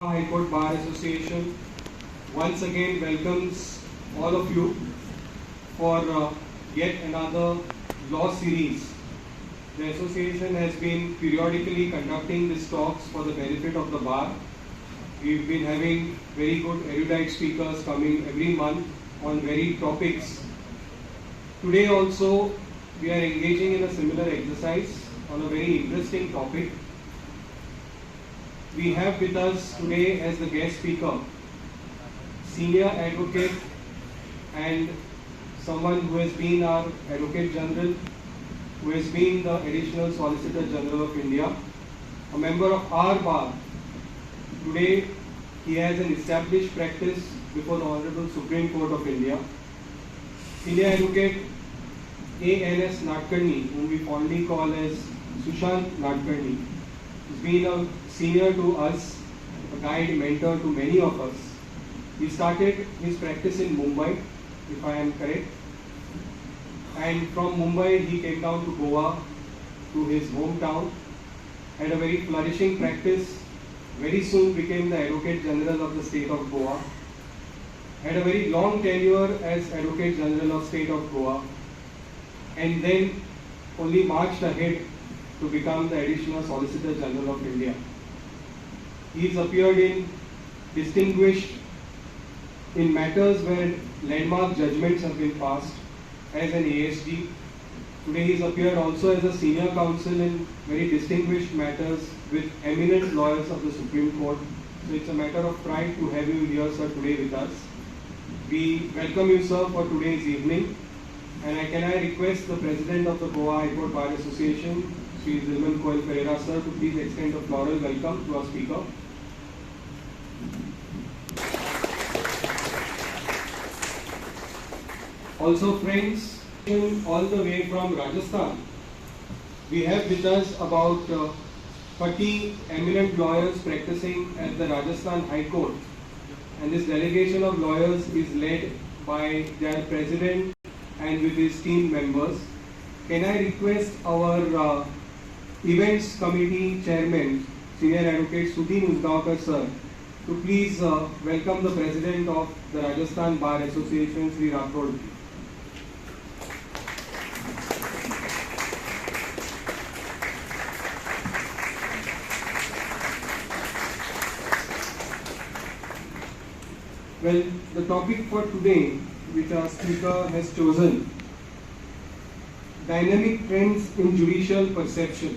High Court Bar Association once again welcomes all of you for yet another law series. The association has been periodically conducting these talks for the benefit of the bar. We've been having very good erudite speakers coming every month on varied topics. Today also we are engaging in a similar exercise on a very interesting topic. We have with us today as the guest speaker, senior advocate and someone who has been our Advocate General, who has been the Additional Solicitor General of India, a member of our bar. Today he has an established practice before the Honorable Supreme Court of India. Senior Advocate N.S.Nadkarni, whom we fondly call as Nadkarni, has been a senior to us, a guide, mentor to many of us. He started his practice in Mumbai, if I am correct. And from Mumbai he came down to Goa, to his hometown, had a very flourishing practice, very soon became the Advocate General of the state of Goa, had a very long tenure as Advocate General of state of Goa, and then only marched ahead to become the Additional Solicitor General of India. He has appeared in distinguished in matters where landmark judgments have been passed as an ASG. Today he has appeared also as a senior counsel in very distinguished matters with eminent lawyers of the Supreme Court. So it's a matter of pride to have you here, sir, today with us. We welcome you, sir, for today's evening. And can I request the President of the Goa High Court Bar Association, Sri Zilman Koel Pereira, sir, to please extend a floral welcome to our speaker. Also, friends, all the way from Rajasthan, we have with us about 30 eminent lawyers practicing at the Rajasthan High Court. And this delegation of lawyers is led by their president and with his team members. Can I request our Events Committee Chairman, Senior Advocate Sudhin Usgaonkar, sir, to please welcome the President of the Rajasthan Bar Association, Sri Rathod. Well, the topic for today, which our speaker has chosen, dynamic trends in judicial perception.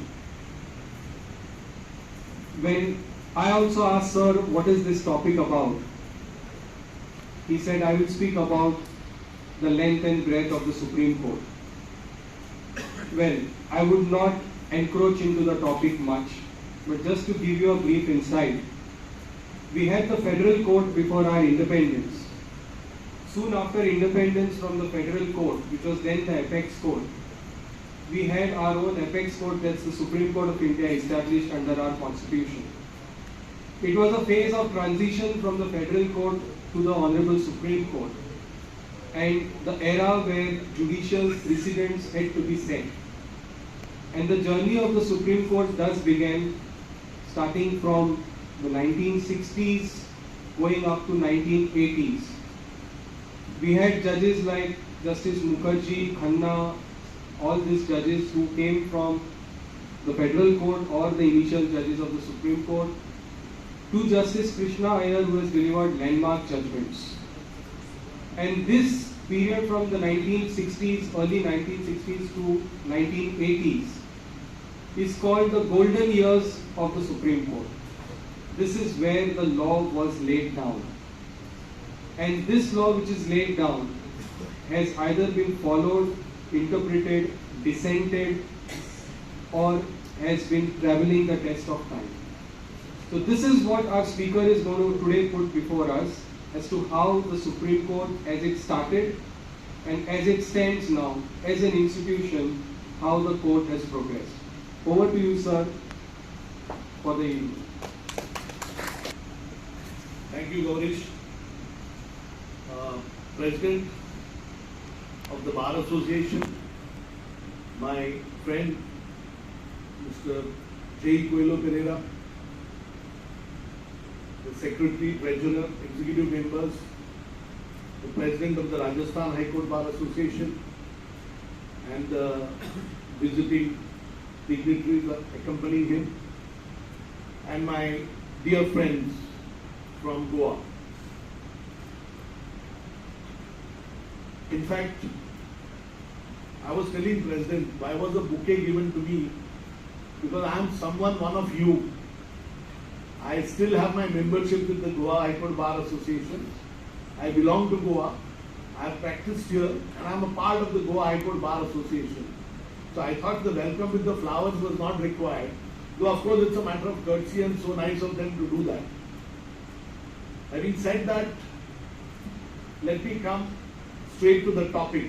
When I also asked sir, what is this topic about? He said, I will speak about the length and breadth of the Supreme Court. Well, I would not encroach into the topic much, but just to give you a brief insight, we had the federal court before our independence. Soon after independence from the federal court, which was then the apex court, we had our own apex court, that's the Supreme Court of India, established under our constitution. It was a phase of transition from the federal court to the Honorable Supreme Court, and the era where judicial precedents had to be set. And the journey of the Supreme Court thus began, starting from the 1960s going up to 1980s. We had judges like Justice Mukherjee, Khanna, all these judges who came from the federal court or the initial judges of the Supreme Court, to Justice Krishna Iyer, who has delivered landmark judgments. And this period from the 1960s, early 1960s to 1980s is called the golden years of the Supreme Court. This is where the law was laid down. And this law which is laid down has either been followed, interpreted, dissented, or has been traveling the test of time. So this is what our speaker is going to today put before us as to how the Supreme Court, as it started and as it stands now as an institution, how the court has progressed. Over to you, sir, for the evening. Thank you, Gaurish. President of the Bar Association, my friend Mr. J. Coelho Pereira, the secretary, treasurer, executive members, the president of the Rajasthan High Court Bar Association, and the visiting dignitaries accompanying him, and my dear friends from Goa. In fact, I was telling President, why was a bouquet given to me? Because I am one of you. I still have my membership with the Goa High Court Bar Association. I belong to Goa. I have practiced here and I am a part of the Goa High Court Bar Association. So I thought the welcome with the flowers was not required. Though of course it's a matter of courtesy and so nice of them to do that. Having said that, let me come straight to the topic.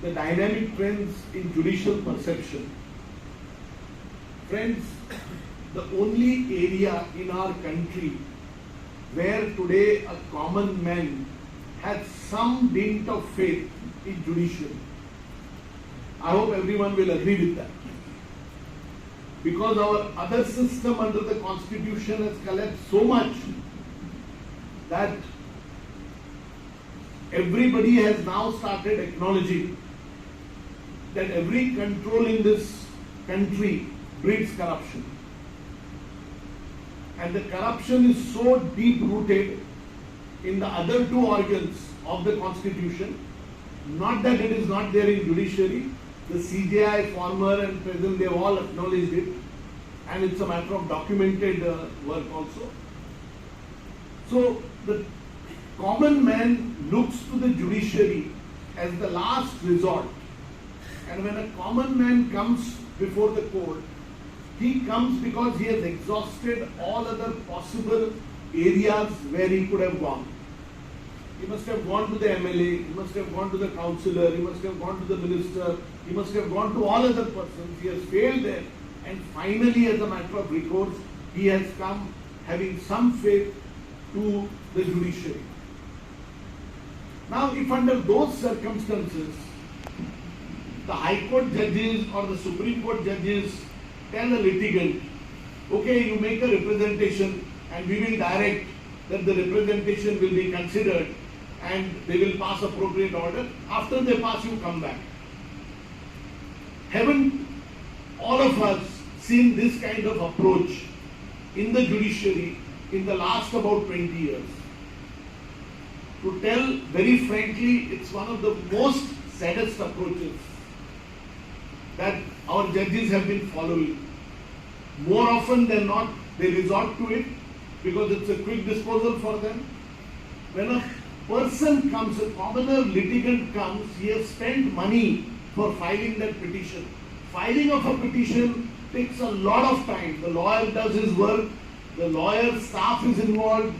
The dynamic trends in judicial perception. Friends, the only area in our country where today a common man has some dint of faith in judiciary. I hope everyone will agree with that. Because our other system under the constitution has collapsed so much that everybody has now started acknowledging that every control in this country breeds corruption. And the corruption is so deep rooted in the other two organs of the constitution, not that it is not there in judiciary. The CJI, former and present, they have all acknowledged it, and it's a matter of documented work also. So the common man looks to the judiciary as the last resort, and when a common man comes before the court, he comes because he has exhausted all other possible areas where he could have gone. He must have gone to the MLA, he must have gone to the councillor, he must have gone to the minister, he must have gone to all other persons. He has failed there, and finally, as a matter of recourse, he has come having some faith to the judiciary. Now, if under those circumstances, the High Court judges or the Supreme Court judges tell a litigant, okay, you make a representation and we will direct that the representation will be considered and they will pass appropriate order. After they pass, you come back. Haven't all of us seen this kind of approach in the judiciary in the last about 20 years? To tell very frankly, it's one of the most saddest approaches that our judges have been following. More often than not, they resort to it because it's a quick disposal for them. When a person comes, a commoner litigant comes, he has spent money for filing that petition. Filing of a petition takes a lot of time. The lawyer does his work, the lawyer's staff is involved,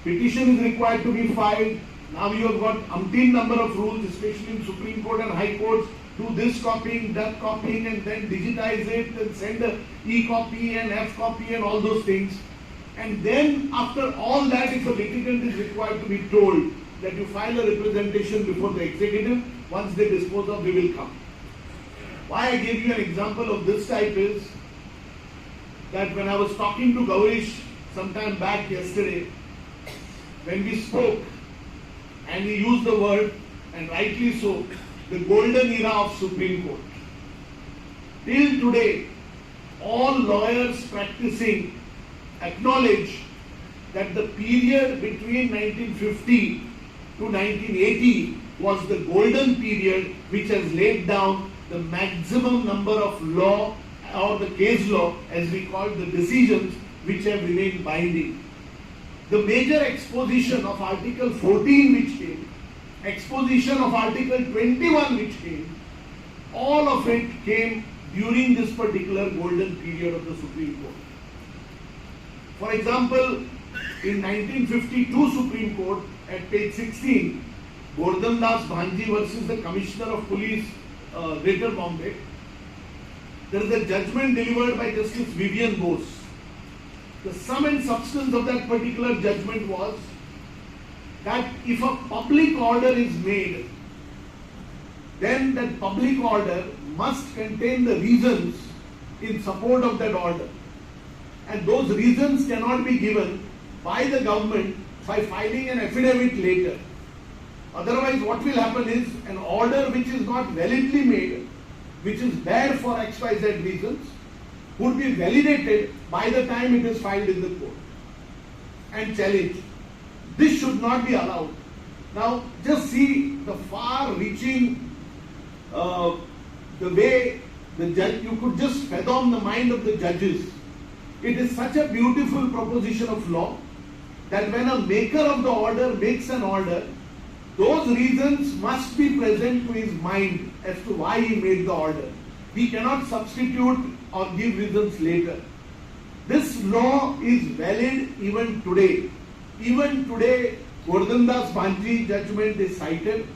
petition is required to be filed. Now you have got umpteen number of rules, especially in Supreme Court and High Courts. Do this copying, that copying, and then digitize it and send a e-copy and F-copy and all those things. And then after all that, if a litigant is required to be told that you file a representation before the executive, once they dispose of, they will come. Why I gave you an example of this type is that when I was talking to Gaurish sometime back yesterday, when we spoke, and he used the word, and rightly so, the golden era of Supreme Court. Till today, all lawyers practicing acknowledge that the period between 1950 to 1980 was the golden period which has laid down the maximum number of law or the case law, as we call the decisions, which have remained binding. The major exposition of Article 14 which came, exposition of Article 21 which came, all of it came during this particular golden period of the Supreme Court. For example, in 1952 Supreme Court, at page 16, Gordon Das Bhanji versus the Commissioner of Police, Greater Bombay, there is a judgment delivered by Justice Vivian Bose. The sum and substance of that particular judgment was that if a public order is made, then that public order must contain the reasons in support of that order. and those reasons cannot be given by the government by filing an affidavit later. Otherwise, what will happen is an order which is not validly made, which is there for XYZ reasons, would be validated by the time it is filed in the court and challenged. This should not be allowed. Now, just see the far-reaching, the way the judge, you could just fathom the mind of the judges. It is such a beautiful proposition of law that when a maker of the order makes an order, those reasons must be present to his mind as to why he made the order. We cannot substitute or give reasons later. This law is valid even today. Even today, Gordhandas Bhanji judgment is cited.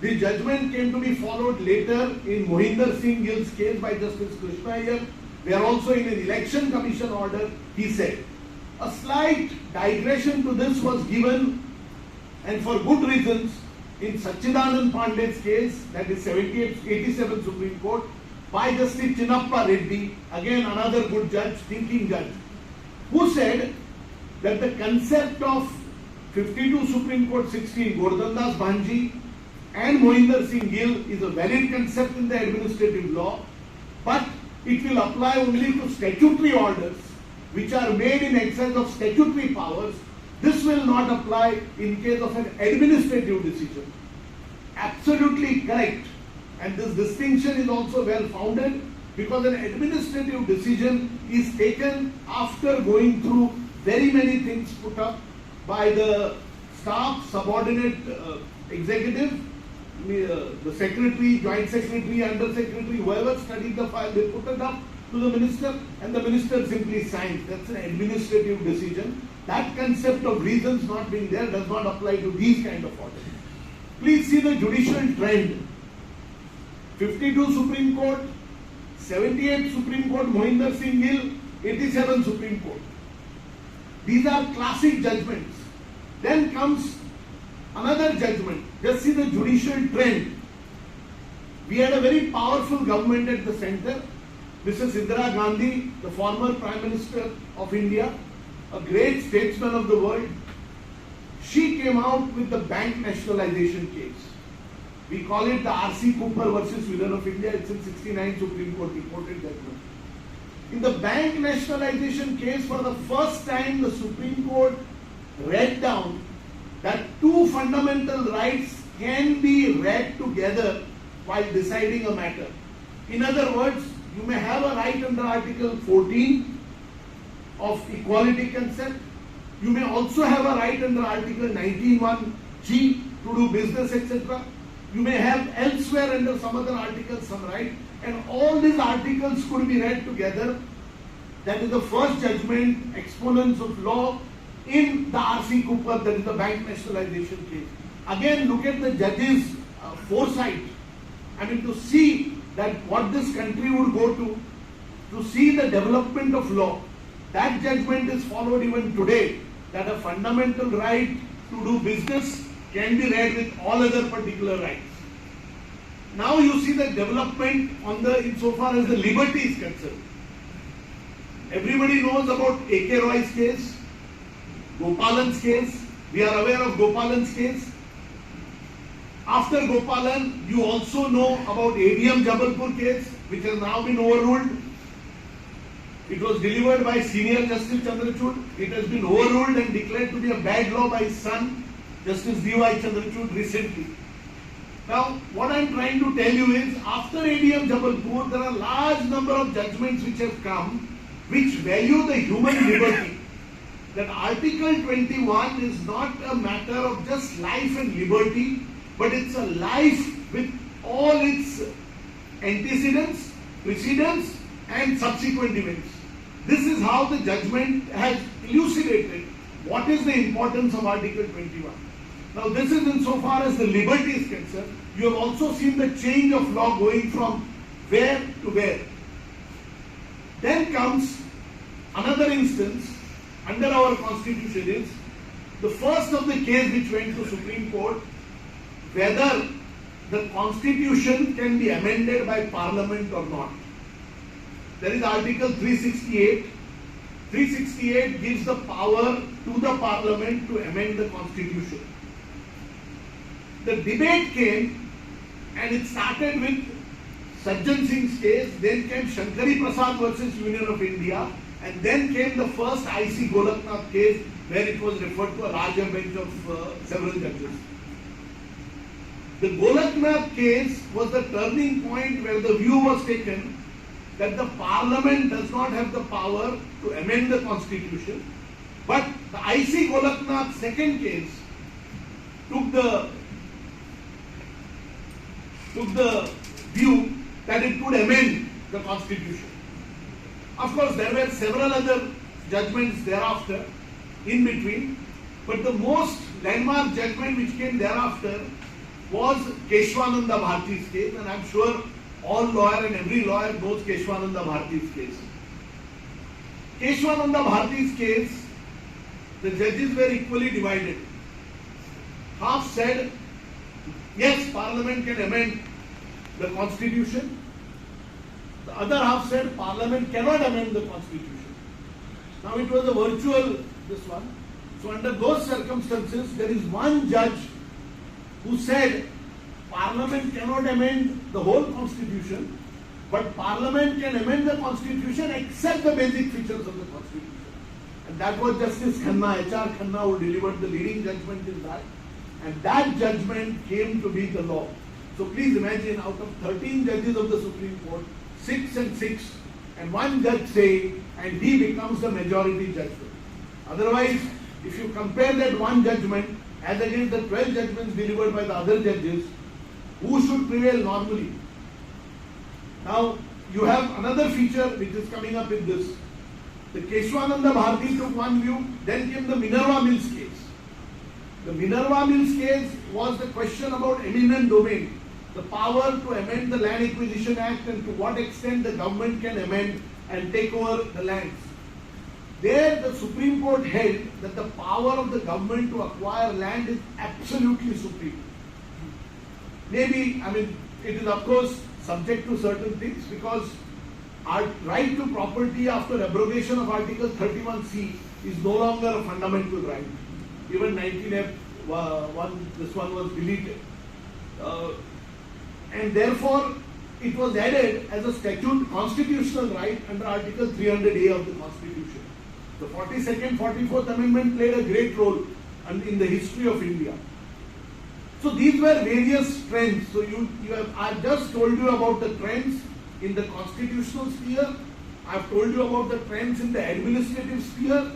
The judgment came to be followed later in Mohinder Singh Gill's case by Justice Krishna Iyer, where also in an election commission order he said. A slight digression to this was given, and for good reasons, in Sachidanand Pandey's case, that is 87 Supreme Court, by Justice Chinnappa Reddy, again another good judge, thinking judge, who said that the concept of 52 Supreme Court 16, Gordhandas Bhanji and Mohinder Singh Gill is a valid concept in the administrative law, but it will apply only to statutory orders which are made in excess of statutory powers. This will not apply in case of an administrative decision. Absolutely correct. And this distinction is also well founded because an administrative decision is taken after going through very many things put up by the staff, subordinate executive, the secretary, joint secretary, under secretary, whoever studied the file, they put it up to the minister and the minister simply signs. That's an administrative decision. That concept of reasons not being there does not apply to these kind of orders. Please see the judicial trend. 52 Supreme Court, 78 Supreme Court, Mohinder Singh Gill, 87 Supreme Court. These are classic judgments. Then comes another judgment. Just see the judicial trend. We had a very powerful government at the center. Mrs. Indira Gandhi, the former Prime Minister of India, a great statesman of the world, she came out with the bank nationalization case. We call it the R.C. Cooper versus Union of India. It's in 69 Supreme Court reported judgment. In the bank nationalization case, for the first time, the Supreme Court read down that two fundamental rights can be read together while deciding a matter. In other words, you may have a right under Article 14 of equality concept. You may also have a right under Article 19(1)(g) to do business, etc. You may have elsewhere under some other articles some right, and all these articles could be read together. That is the first judgment, exponents of law in the R.C. Cooper, that is the bank nationalization case. Again, look at the judge's foresight. I mean, to see that what this country would go to see the development of law. That judgment is followed even today, that a fundamental right to do business can be read with all other particular rights. Now you see the development on the insofar as the liberty is concerned. Everybody knows about A.K. Roy's case, Gopalan's case. We are aware of Gopalan's case. After Gopalan, you also know about ADM Jabalpur case, which has now been overruled. It was delivered by Senior Justice Chandrachud. It has been overruled and declared to be a bad law by his son, Justice D.Y. Chandrachud, recently. Now, what I am trying to tell you is, after ADM Jabalpur, there are a large number of judgments which have come, which value the human liberty. That Article 21 is not a matter of just life and liberty, but it's a life with all its antecedents, precedents, and subsequent events. This is how the judgment has elucidated what is the importance of Article 21. Now, this is insofar as the liberty is concerned. You have also seen the change of law going from where to where. Then comes another instance under our constitution is the first of the case which went to Supreme Court, whether the constitution can be amended by parliament or not. There is Article 368 368 gives the power to the parliament to amend the constitution. The debate came and it started with Sajjan Singh's case, then came Shankari Prasad versus Union of India, and then came the first I.C. Golaknath case where it was referred to a larger bench of several judges. The Golaknath case was the turning point where the view was taken that the parliament does not have the power to amend the constitution, but the I.C. Golaknath second case took the view that it could amend the constitution. Of course, there were several other judgments thereafter in between, but the most landmark judgment which came thereafter was Keshwananda Bharati's case, and I'm sure all lawyer and every lawyer knows Keshwananda Bharati's case. Keshwananda Bharati's case, the judges were equally divided. Half said, yes, Parliament can amend the constitution. The other half said, Parliament cannot amend the constitution. Now it was a virtual, this one. So under those circumstances, there is one judge who said, Parliament cannot amend the whole constitution, but Parliament can amend the constitution except the basic features of the constitution. And that was Justice Khanna, H.R. Khanna, who delivered the leading judgment in that. And that judgment came to be the law. So please imagine, out of 13 judges of the Supreme Court, 6 and 6, and one judge saying, and he becomes the majority judgment. Otherwise, if you compare that one judgment as against the 12 judgments delivered by the other judges, who should prevail normally? Now, you have another feature which is coming up in this. The Keshwananda Bharati took one view, then came the Minerva Mills case. The Minerva Mills case was the question about eminent domain, the power to amend the Land Acquisition Act and to what extent the government can amend and take over the lands. There, the Supreme Court held that the power of the government to acquire land is absolutely supreme. Maybe, it is of course subject to certain things, because our right to property after abrogation of Article 31C is no longer a fundamental right. Even 19F, this one was deleted. And therefore, it was added as a statute constitutional right under Article 300A of the Constitution. The 42nd, 44th Amendment played a great role in the history of India. So these were various trends. So I've just told you about the trends in the constitutional sphere. I've told you about the trends in the administrative sphere.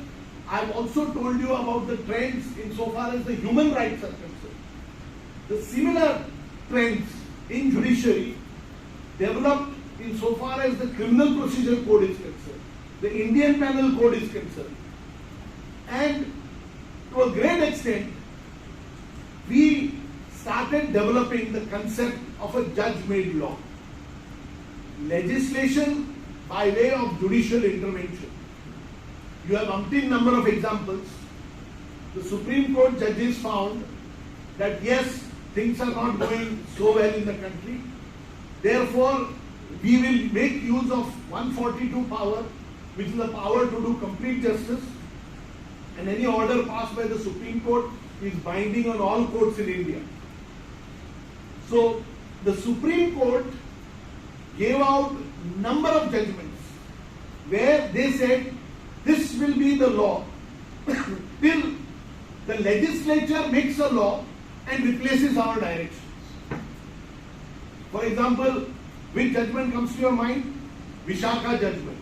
I've also told you about the trends insofar as the human rights are concerned. The similar trends in judiciary developed insofar as the criminal procedure code is concerned, the Indian Penal Code is concerned. And to a great extent, we started developing the concept of a judge-made law. Legislation by way of judicial intervention. You have umpteen number of examples. The Supreme Court judges found that yes, things are not going so well in the country. Therefore, we will make use of 142 power, which is the power to do complete justice. And any order passed by the Supreme Court is binding on all courts in India. So, the Supreme Court gave out number of judgments where they said this will be the law till the legislature makes a law and replaces our directions. For example, which judgment comes to your mind? Vishaka judgment.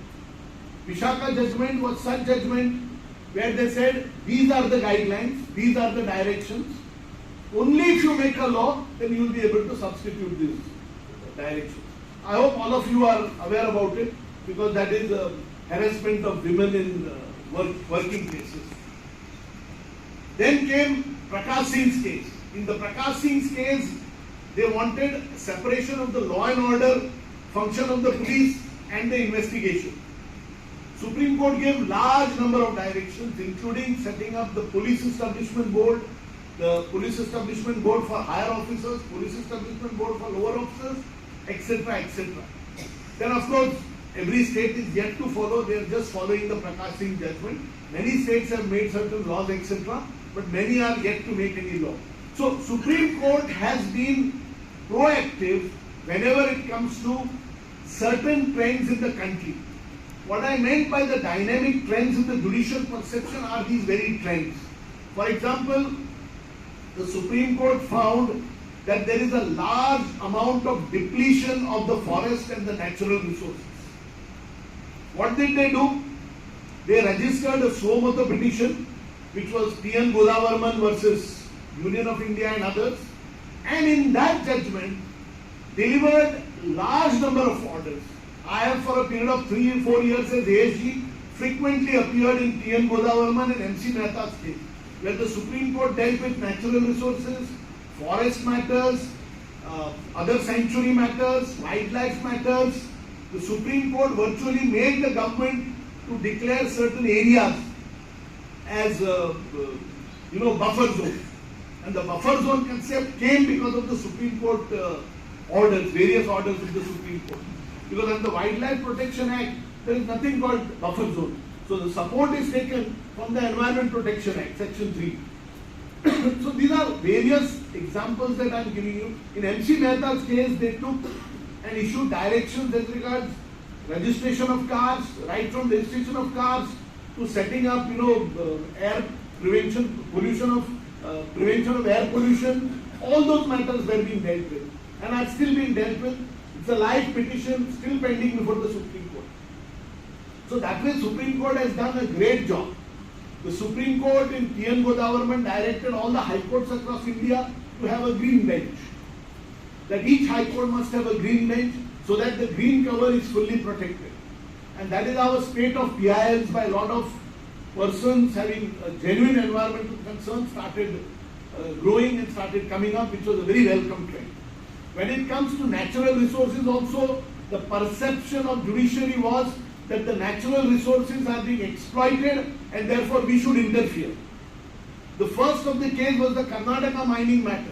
Vishaka judgment was such judgment where they said these are the guidelines, these are the directions. Only if you make a law, then you will be able to substitute these directions. I hope all of you are aware about it, because that is a harassment of women in working places. Then came Prakash Singh's case. In the Prakash Singh's case, they wanted separation of the law and order function of the police and the investigation. Supreme Court gave large number of directions, including setting up the Police Establishment Board, the Police Establishment Board for higher officers, Police Establishment Board for lower officers, etc., etc. Then of course, Every state is yet to follow. They are just following the Prakash Singh judgment. Many states have made certain laws, etc., but many are yet to make any law. So Supreme Court has been proactive whenever it comes to certain trends in the country. What I meant by the dynamic trends in the judicial perception are these very trends. For example, the Supreme Court found that there is a large amount of depletion of the forest and the natural resources. What did they do? They registered a suo motu petition, which was N. Godavarman versus Union of India and others, and in that judgment delivered large number of orders. I have for a period of 3 and 4 years as ASG frequently appeared in N. Godavarman and N.C. Mehta's case, where the Supreme Court dealt with natural resources, forest matters, other sanctuary matters, wildlife matters. The Supreme Court virtually made the government to declare certain areas as buffer zone. And the buffer zone concept came because of the Supreme Court orders, various orders of the Supreme Court. Because under the Wildlife Protection Act, there is nothing called buffer zone. So the support is taken from the Environment Protection Act, Section 3. So these are various examples that I am giving you. In M.C. Mehta's case, they took and issued directions as regards registration of cars, right from registration of cars to setting up, air prevention, prevention of air pollution. All those matters were being dealt with and are still being dealt with. It's a live petition still pending before the Supreme Court. So that way Supreme Court has done a great job. The Supreme Court in N. Godavarman directed all the high courts across India to have a green bench. That each high court must have a green bench so that the green cover is fully protected. And that is how a spate of PILs by a lot of persons having a genuine environmental concern started growing and started coming up, which was a very welcome trend. When it comes to natural resources also, the perception of judiciary was that the natural resources are being exploited and therefore we should interfere. The first of the case was the Karnataka mining matter,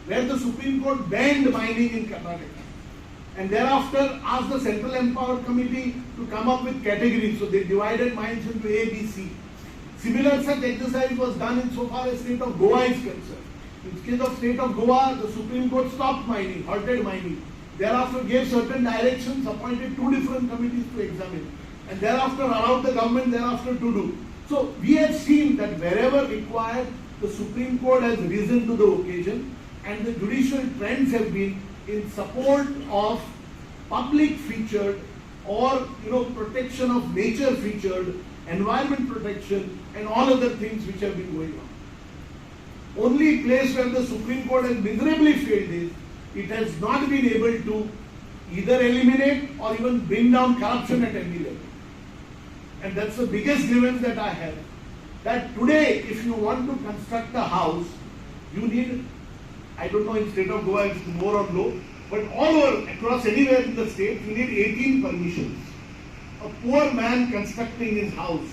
where the Supreme Court banned mining in Karnataka and thereafter asked the Central Empowered Committee to come up with categories. So they divided mines into A, B, C. Similar such exercise was done in so far as state of Goa is concerned. In the case of state of Goa, the Supreme Court stopped mining, halted mining. Thereafter gave certain directions, appointed 2 different committees to examine. And thereafter allowed the government thereafter to do. So we have seen that wherever required, the Supreme Court has risen to the occasion and the judicial trends have been in support of public featured or protection of nature featured, environment protection and all other things which have been going on. Only place where the Supreme Court has miserably failed is it has not been able to either eliminate or even bring down corruption at any level. And that's the biggest grievance that I have. That today, if you want to construct a house, you need, I don't know in state of Goa it's more or low, but all over, across anywhere in the state, you need 18 permissions. A poor man constructing his house.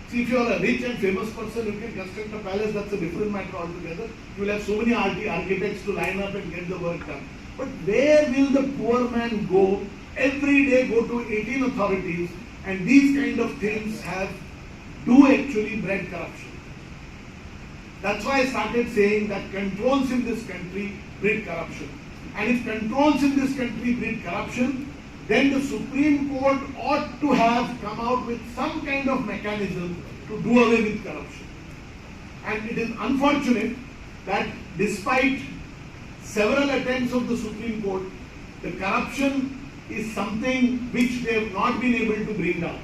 See, if you are a rich and famous person, you can construct a palace, that's a different matter altogether. You will have so many architects to line up and get the work done. But where will the poor man go? Every day go to 18 authorities, and these kind of things do actually bred corruption. That's why I started saying that controls in this country breed corruption. And if controls in this country breed corruption, then the Supreme Court ought to have come out with some kind of mechanism to do away with corruption. And it is unfortunate that despite several attempts of the Supreme Court, the corruption is something which they have not been able to bring down.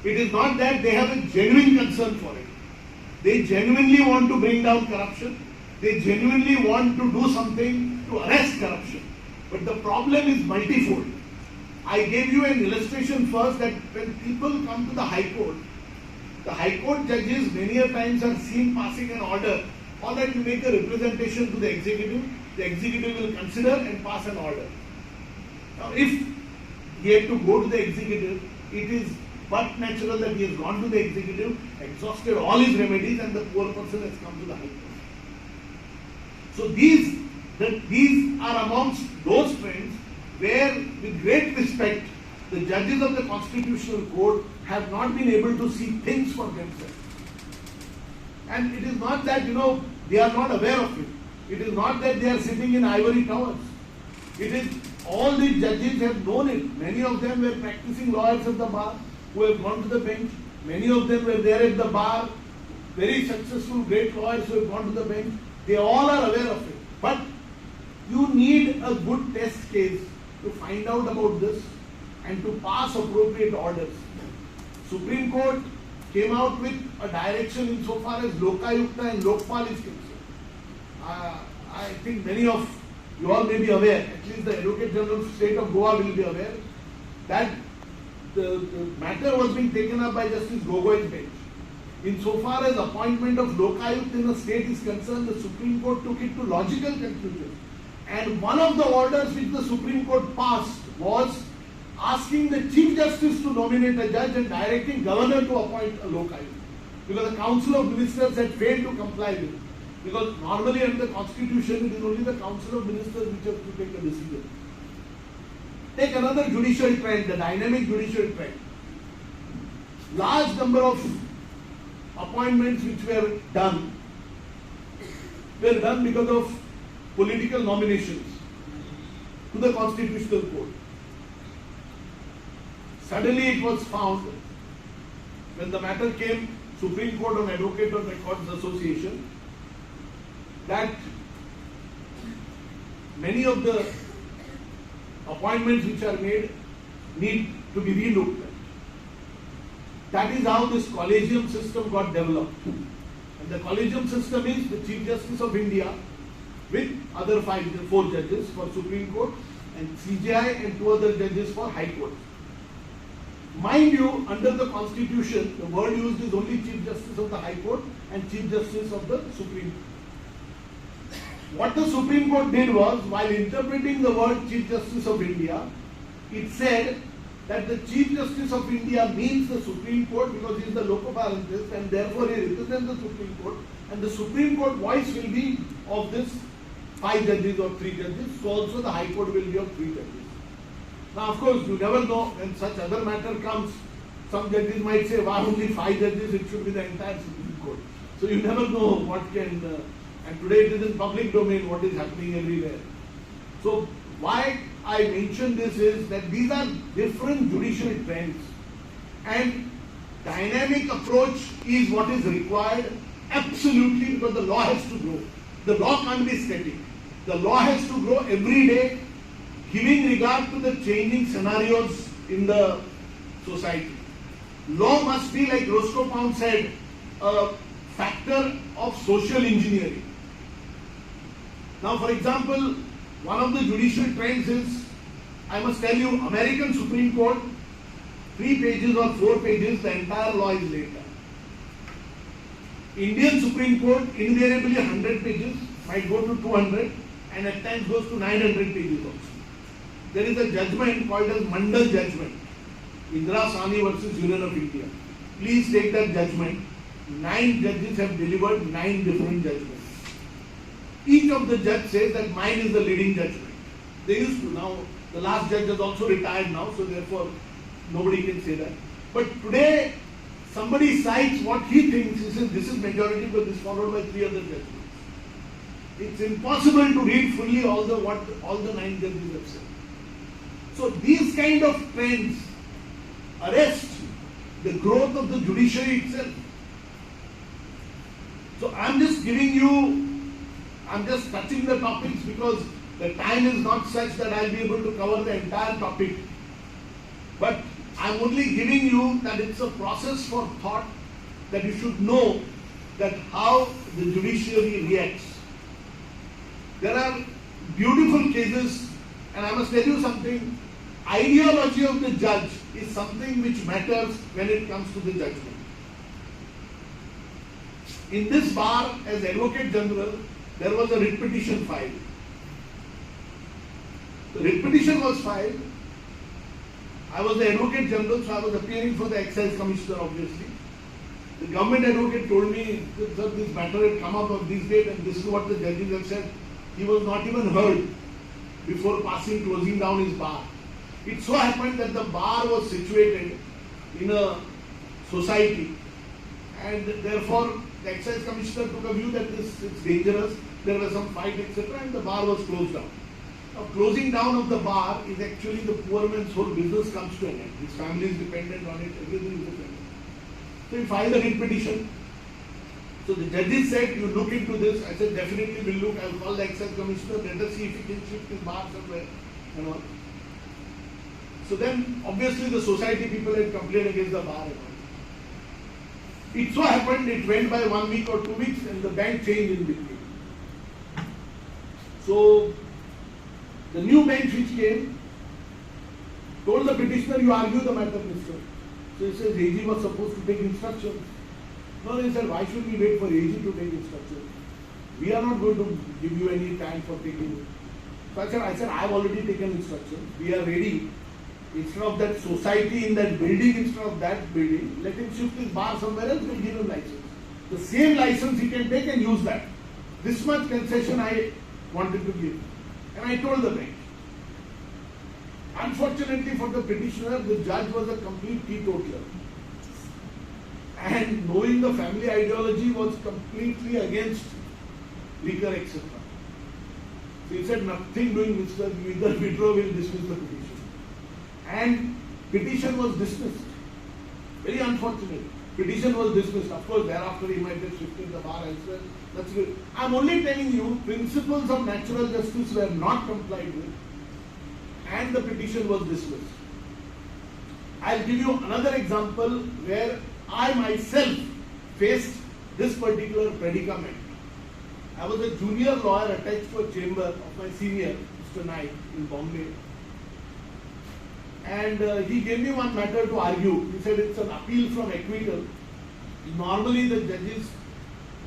It is not that they have a genuine concern for it. They genuinely want to bring down corruption. They genuinely want to do something to arrest corruption. But the problem is multifold. I gave you an illustration first that when people come to the High Court judges many a times are seen passing an order, or that you make a representation to the executive will consider and pass an order. Now if he had to go to the executive, it is but natural that he has gone to the executive, exhausted all his remedies, and the poor person has come to the High Court. So these are amongst those trends where, with great respect, The judges of the Constitutional Court have not been able to see things for themselves. And it is not that, they are not aware of it. It is not that they are sitting in ivory towers. It is all these judges have known it. Many of them were practicing lawyers at the bar who have gone to the bench. Many of them were there at the bar, very successful, great lawyers who have gone to the bench. They all are aware of it. But you need a good test case to find out about this and to pass appropriate orders. Supreme Court came out with a direction insofar as Lokayukta and Lokpal is concerned. I think many of you all may be aware, at least the Advocate General of State of Goa will be aware, that the matter was being taken up by Justice Gogoi's bench. Insofar as appointment of Lokayukt in a state is concerned, the Supreme Court took it to logical conclusion. And one of the orders which the Supreme Court passed was asking the Chief Justice to nominate a judge and directing Governor to appoint a Lokayukt. Because the Council of Ministers had failed to comply with it. Because normally under the Constitution, it is only the Council of Ministers which has to take a decision. Take another judicial trend, the dynamic judicial trend. Large number of appointments which were done because of political nominations to the Constitutional Court. Suddenly it was found, when the matter came, Supreme Court on Advocate on Records Association, that many of the appointments which are made need to be relooked at. That is how this collegium system got developed. And the collegium system is the Chief Justice of India with other 4 judges for Supreme Court and CJI and 2 other judges for High Court. Mind you, under the Constitution, the word used is only Chief Justice of the High Court and Chief Justice of the Supreme Court. What the Supreme Court did was, while interpreting the word Chief Justice of India, it said that the Chief Justice of India means the Supreme Court because he is the loco parentis and therefore he represents the Supreme Court, and the Supreme Court voice will be of this 5 judges or 3 judges, so also the High Court will be of 3 judges. Now of course you never know, when such other matter comes, some judges might say, why only 5 judges, it should be the entire Supreme Court. So you never know what can, and today it is in public domain what is happening everywhere. So why I mention this is that these are different judicial trends and dynamic approach is what is required absolutely, because the law has to grow. The law can't be static. The law has to grow every day, giving regard to the changing scenarios in the society. Law must be, like Roscoe Pound said, a factor of social engineering. Now, for example, one of the judicial trends is, I must tell you, American Supreme Court, 3 pages or 4 pages, the entire law is laid down. Indian Supreme Court, invariably 100 pages, might go to 200, and at times goes to 900 pages also. There is a judgment called as Mandal judgment, Indra Sani versus Union of India. Please take that judgment. 9 judges have delivered 9 different judgments. Each of the judge says that mine is the leading judgment. They used to. Now, the last judge has also retired now, so therefore nobody can say that. But today, somebody cites what he thinks, he says this is majority, but this is followed by 3 other judgments. It's impossible to read fully all the 9 judges have said. So these kind of trends arrest the growth of the judiciary itself. So I'm just touching the topics because the time is not such that I'll be able to cover the entire topic. But I'm only giving you that it's a process for thought, that you should know that how the judiciary reacts. There are beautiful cases, and I must tell you something, ideology of the judge is something which matters when it comes to the judgment. In this bar, as Advocate General, there was a writ petition filed. The writ petition was filed. I was the Advocate General, so I was appearing for the Excise Commissioner, obviously. The government advocate told me that this matter had come up on this date and this is what the judges have said. He was not even heard before closing down his bar. It so happened that the bar was situated in a society, and therefore the excise commissioner took a view that this is dangerous. There was some fight, etc., and the bar was closed down. Now, closing down of the bar is actually the poor man's whole business comes to an end. His family is dependent on it, everything is dependent. So he filed a writ petition. So the judges said, you look into this. I said, definitely we'll look. I'll call the excise commissioner, let us see if he can shift his bar somewhere and all. So then, obviously, the society people had complained against the bar and all. It so happened, it went by 1 week or 2 weeks, and the bank changed in between. So, the new bench which came told the petitioner, you argue the matter, mister. So he says, AG was supposed to take instructions. No, he said, why should we wait for AG to take instructions? We are not going to give you any time for taking it. So I said, I have already taken instructions. We are ready. Instead of that society in that building, instead of that building, let him shift his bar somewhere else, we'll give him license. The same license he can take and use that. This much concession I wanted to give. And I told the bench. Unfortunately for the petitioner, the judge was a complete teetotaler. And knowing the family ideology was completely against liquor, etc. So he said, nothing doing, mister, you either withdraw or will dismiss the petition. And petition was dismissed. Very unfortunate. Petition was dismissed. Of course, thereafter he might have shifted the bar elsewhere. That's good. I'm only telling you, principles of natural justice were not complied with, and the petition was dismissed. I'll give you another example where I myself faced this particular predicament. I was a junior lawyer attached to a chamber of my senior, Mr. Naik, in Bombay. And he gave me one matter to argue. He said it's an appeal from acquittal. Normally the judges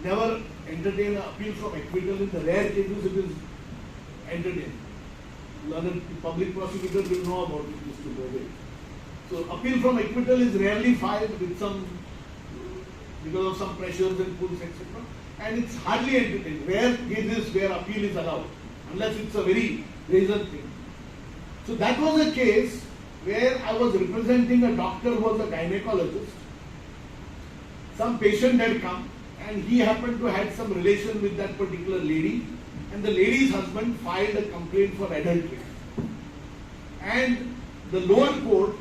never entertain an appeal from acquittal. In the rare cases it is entertained. The public prosecutor will know about it, Mr. Bode. So appeal from acquittal is rarely filed with because of some pressures and pulls, etc. And it's hardly entertained. Rare cases where appeal is allowed, unless it's a very razor thing. So that was a case where I was representing a doctor who was a gynecologist. Some patient had come and he happened to have some relation with that particular lady, and the lady's husband filed a complaint for adultery. And the lower court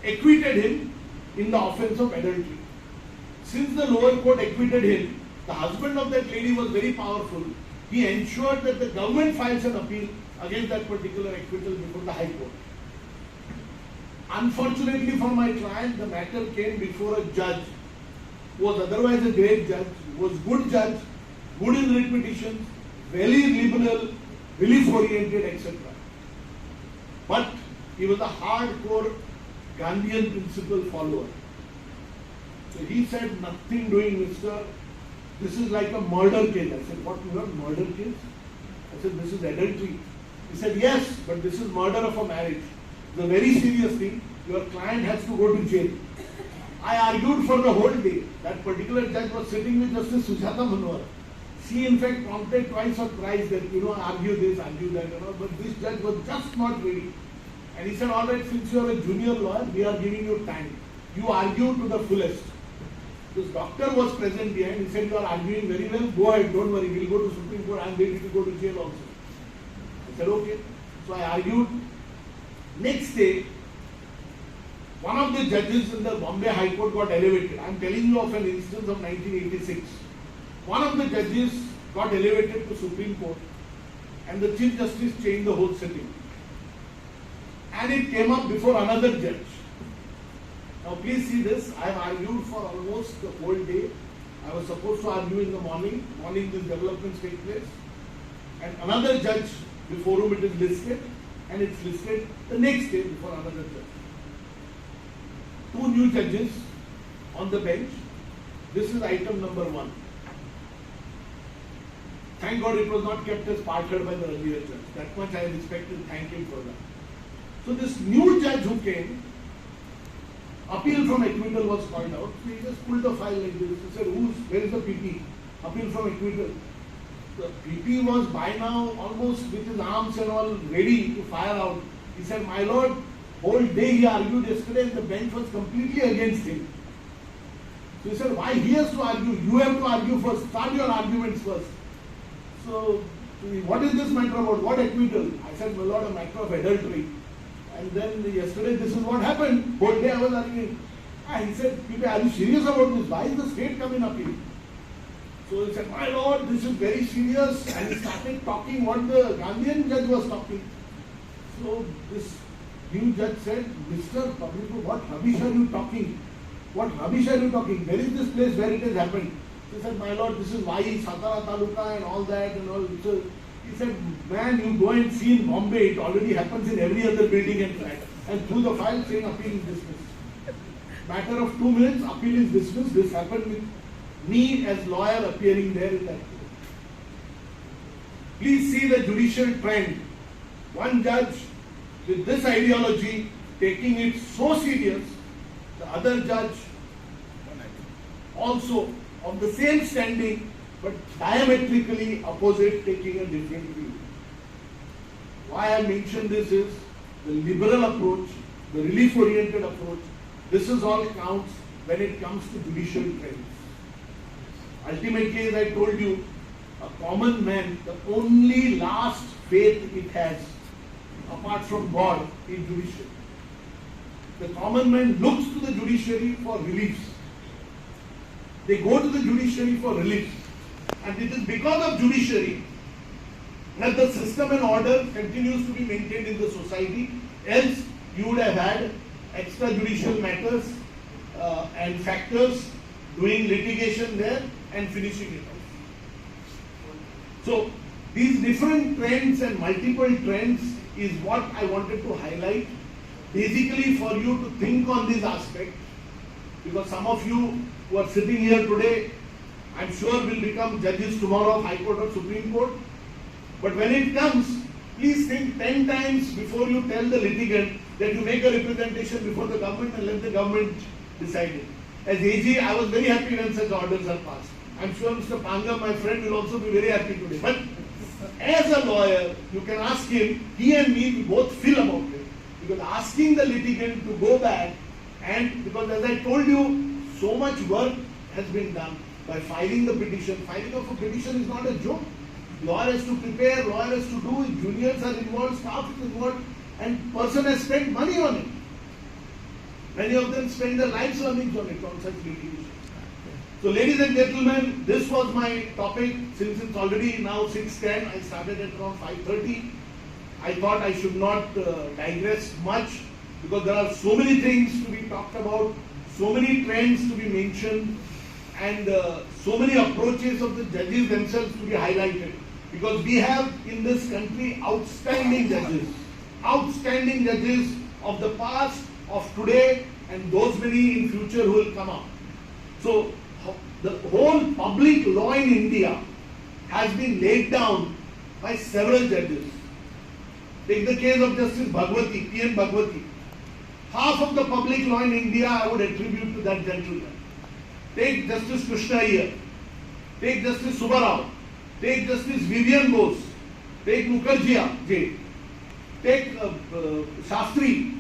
acquitted him in the offence of adultery. Since the lower court acquitted him, the husband of that lady was very powerful. He ensured that the government files an appeal against that particular acquittal before the High Court. Unfortunately for my client, the matter came before a judge who was otherwise a great judge, was good judge, good in writ petitions, very liberal, relief-oriented, etc. But he was a hardcore Gandhian principle follower. So he said, nothing doing, mister. This is like a murder case. I said, what, you have murder case? I said, this is adultery. He said, yes, but this is murder of a marriage. It's a very serious thing. Your client has to go to jail. I argued for the whole day. That particular judge was sitting with Justice Sujata Manohar. She in fact prompted twice or thrice that, argue this, argue that, but this judge was just not ready. And he said, all right, since you are a junior lawyer, we are giving you time. You argue to the fullest. This doctor was present behind. He said, you are arguing very well. Go ahead, don't worry. We'll go to Supreme Court. I am ready to go to jail also. I said, okay. So I argued. Next day, one of the judges in the Bombay High Court got elevated. I am telling you of an instance of 1986. One of the judges got elevated to Supreme Court, and the Chief Justice changed the whole sitting. And it came up before another judge. Now please see this. I have argued for almost the whole day. I was supposed to argue in the morning. Morning these developments take place. And another judge before whom it is listed, and it's listed the next day before another judge. Two new judges on the bench. This is item number 1. Thank God it was not kept as part heard by the earlier judge. That much I respect and thank him for that. So this new judge who came, appeal from acquittal was called out. So he just pulled the file like this. He said, where is the PP? Appeal from acquittal. The PP was by now almost with his arms and all ready to fire out. He said, my lord, Whole day he argued yesterday and the bench was completely against him. So he said, why he has to argue? You have to argue first. Start your arguments first. So, what is this matter about? What acquittal? I said, my lord, a matter of adultery. And then yesterday this is what happened. Whole day I was arguing. He said, are you serious about this? Why is the state coming up here? So he said, my lord, this is very serious. And he started talking what the Gandhian judge was talking. So this new judge said, Mr. Public, what rubbish are you talking? What rubbish are you talking? Where is this place where it has happened? He said, my lord, this is why Satara Taluka and all that and all. So he said, man, you go and see in Bombay, it already happens in every other building and flat. And through the file saying appeal is dismissed. Matter of 2 minutes, appeal is dismissed. This happened with me as lawyer appearing there in that court. Please see the judicial trend. One judge with this ideology taking it so serious, the other judge also of the same standing but diametrically opposite, taking a different view. Why I mention this is the liberal approach, the relief-oriented approach. This is all counts when it comes to judicial trends. Ultimately, as I told you, a common man, the only last faith it has, apart from God, is judiciary. The common man looks to the judiciary for reliefs. They go to the judiciary for relief. And it is because of judiciary that the system and order continues to be maintained in the society. Else, you would have had extrajudicial matters and factors doing litigation there and finishing it off. So, these different trends and multiple trends is what I wanted to highlight, basically for you to think on this aspect, because some of you who are sitting here today, I'm sure will become judges tomorrow of High Court or Supreme Court. But when it comes, please think 10 times before you tell the litigant that you make a representation before the government and let the government decide it. As AG, I was very happy when such orders are passed. I'm sure Mr. Panga, my friend, will also be very happy today. But as a lawyer, you can ask him, he and me, we both feel about it. Because asking the litigant to go back, and because as I told you, so much work has been done by filing the petition. Filing of a petition is not a joke. Lawyer has to prepare, lawyer has to do it, juniors are involved, staff is involved, and person has spent money on it. Many of them spend their lives earnings on it, on such litigation. So ladies and gentlemen, this was my topic. Since it's already now 6:10, I started at around 5:30. I thought I should not digress much, because there are so many things to be talked about, so many trends to be mentioned, and so many approaches of the judges themselves to be highlighted. Because we have in this country outstanding judges of the past, of today, and those many in future who will come up. So the whole public law in India has been laid down by several judges. Take the case of Justice Bhagwati, P.N. Bhagwati. Half of the public law in India I would attribute to that gentleman. Take Justice Krishna Iyer. Take Justice Subbarao. Take Justice Vivian Bose. Take Mukherjee J. Take Shastri.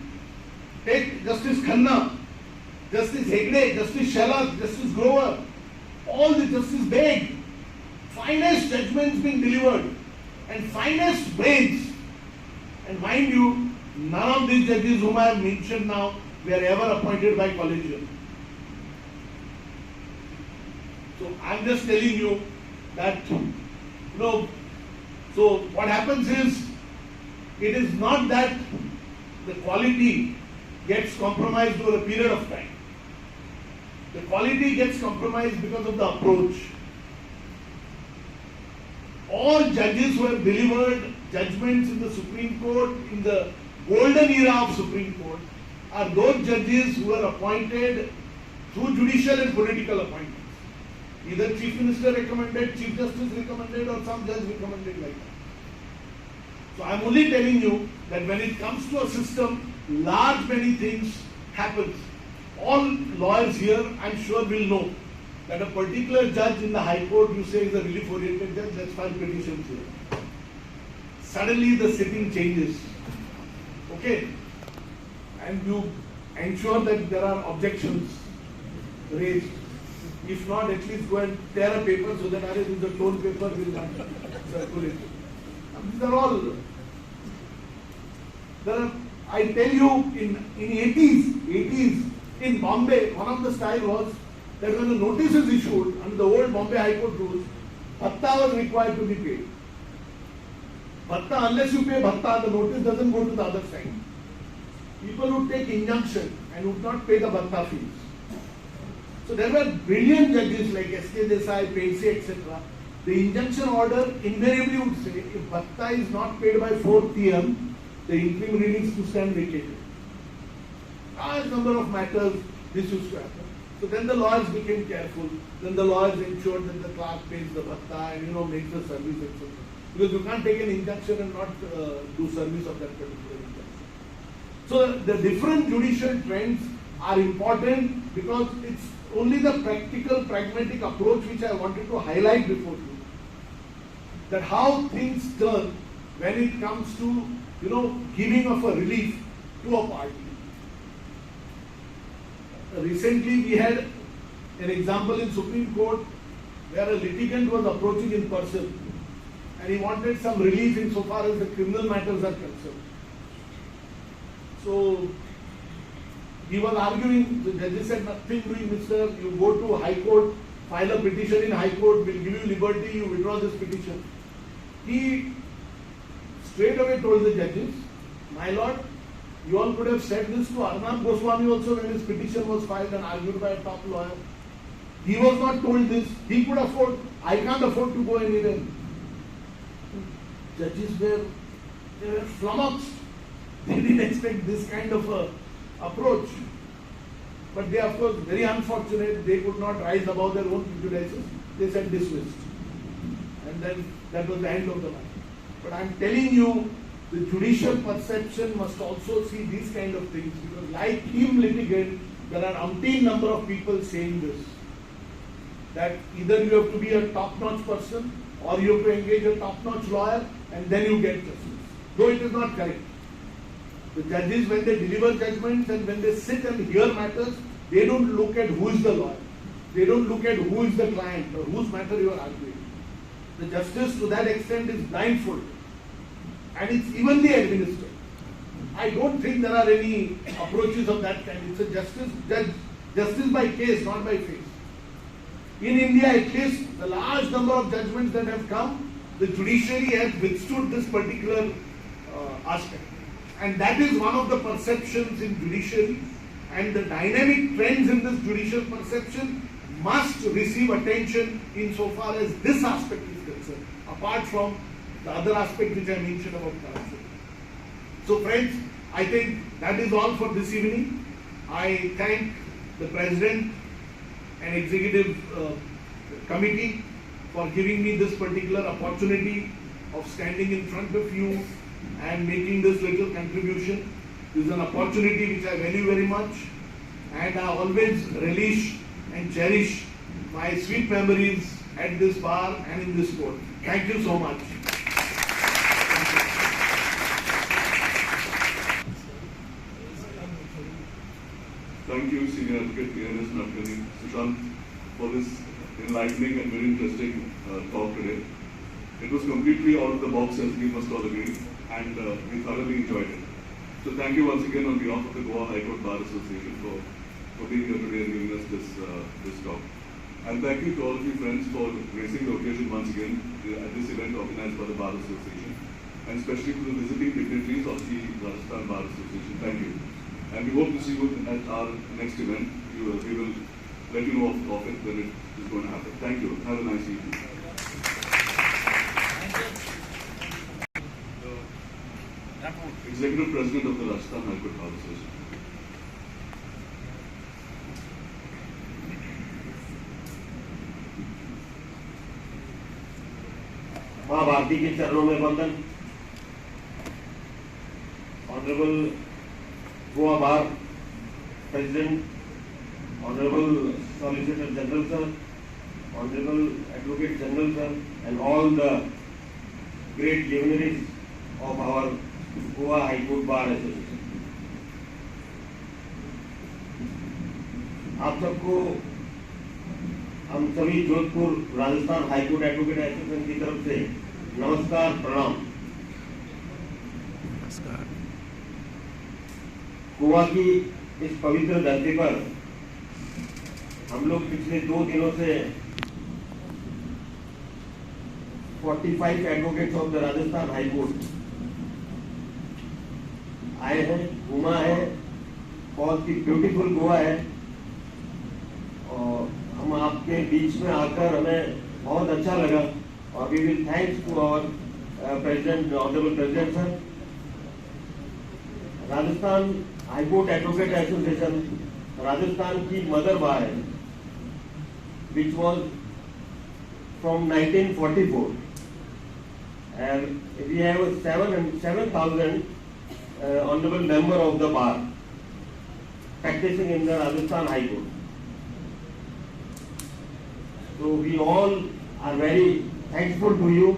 Take Justice Khanna. Justice Hegde, Justice Shelag, Justice Grover. All the Justice Beg. Finest judgments being delivered. And finest brains. And mind you, none of these judges whom I have mentioned now were ever appointed by collegium. So I'm just telling you that, so what happens is, it is not that the quality gets compromised over a period of time. The quality gets compromised because of the approach. All judges who have delivered judgments in the Supreme Court, in the golden era of Supreme Court, are those judges who are appointed through judicial and political appointments. Either Chief Minister recommended, Chief Justice recommended, or some judge recommended like that. So I am only telling you that when it comes to a system, large many things happen. All lawyers here, I am sure, will know that a particular judge in the High Court, you say is a relief-oriented judge, let's file petitions here. Suddenly the sitting changes. Okay? and you ensure that there are objections raised. If not, at least go and tear a paper so that the torn paper will not circulate. These are all. I tell you, in 80s in Bombay, one of the style was that when a notice is issued under the old Bombay High Court rules, bhatta was required to be paid. Bhatta, unless you pay bhatta, the notice doesn't go to the other side. People would take injunction and would not pay the bhatta fees. So there were brilliant judges like S.K. Desai, Paisy, etc. The injunction order invariably would say if bhatta is not paid by 4 p.m., the interim reading is to stand vacated. Large number of matters this used to happen. So then the lawyers became careful. Then the lawyers ensured that the clerk pays the bhatta and makes the service, etc. Because you can't take an injunction and not do service of that particular injunction. So the different judicial trends are important because it's only the practical, pragmatic approach which I wanted to highlight before you. That how things turn when it comes to, giving of a relief to a party. Recently we had an example in Supreme Court where a litigant was approaching in person and he wanted some relief insofar as the criminal matters are concerned. So he was arguing, the judges said nothing doing, mister, you go to High Court, file a petition in High Court, we'll give you liberty, you withdraw this petition. He straight away told the judges, my lord, you all could have said this to Arnab Goswami also when his petition was filed and argued by a top lawyer. He was not told this. He could afford, I can't afford to go anywhere. Judges were flummoxed. They didn't expect this kind of a approach. But they, of course, very unfortunate, they could not rise above their own prejudices. They said dismissed. And then that was the end of the matter. But I am telling you, the judicial perception must also see these kind of things, because like him litigant, there are umpteen number of people saying this. That either you have to be a top-notch person or you have to engage a top-notch lawyer and then you get justice. Though it is not correct. The judges, when they deliver judgments and when they sit and hear matters, they don't look at who is the lawyer. They don't look at who is the client or whose matter you are arguing. The justice to that extent is blindfolded. And it's evenly administered. I don't think there are any approaches of that kind. It's a justice by case, not by face. In India, at least, the large number of judgments that have come, the judiciary has withstood this particular aspect. And that is one of the perceptions in judiciary. And the dynamic trends in this judicial perception must receive attention insofar as this aspect is concerned, apart from the other aspect which I mentioned about corruption. So friends, I think that is all for this evening. I thank the President and Executive Committee for giving me this particular opportunity of standing in front of you and making this little contribution. This is an opportunity which I value very much, and I always relish and cherish my sweet memories at this bar and in this court. Thank you so much. Thank you, Senior Advocate N.S.Nadkarni, Sushant, for this enlightening and very interesting talk today. It was completely out of the box, as we must all agree, and we thoroughly enjoyed it. So thank you once again on behalf of the Goa High Court Bar Association for being here today and giving us this talk. And thank you to all of you friends for gracing the occasion once again at this event organized by the Bar Association, and especially to the visiting dignitaries of the Rajasthan Bar Association. Thank you. And we hope to see you at our next event. We will let you know of it when it is going to happen. Thank you. Have a nice evening. Executive President of the Rajasthan High Court Bar Association. माँ भारती के चरणों में वंदन। Honourable Goa bar president, honourable solicitor general sir, honourable advocate general sir, and all the great luminaries of our Goa High Court Bar Association. आप सबको हम सभी Jodhpur Rajasthan high court advocate association की तरफ से नमस्कार, प्रणाम। गोवा की इस पवित्र धरती पर हम लोग पिछले 2 दिनों से 45 advocates of the Rajasthan high court आए हैं, घूमा है, बहुत ही ब्यूटीफुल गोवा है और हम आपके बीच में आकर हमें बहुत अच्छा लगा और we will thanks to our president, honourable president sir. Rajasthan high court advocate association Rajasthan की मदर बार है, which was from 1944, and we have 7,000 honorable member of the bar practicing in the Rajasthan High Court. So we all are very thankful to you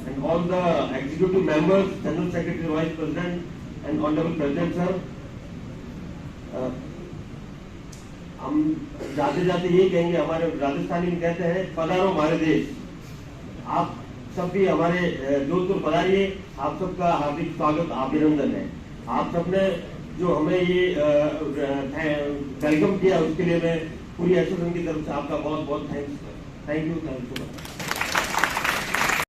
and all the executive members, General Secretary, Vice President, and Honorable President sir. हम जाते जाते यही कहेंगे, हमारे राजस्थानी में कहते हैं पधारो हमारे देश। आप सब भी हमारे जोधपुर पधारिए, आप सबका हार्दिक स्वागत, अभिनंदन है। आप सबने जो हमें ये वेलकम किया उसके लिए मैं पूरी एसोसिएशन की तरफ से आपका बहुत बहुत थैंक यू सो मच।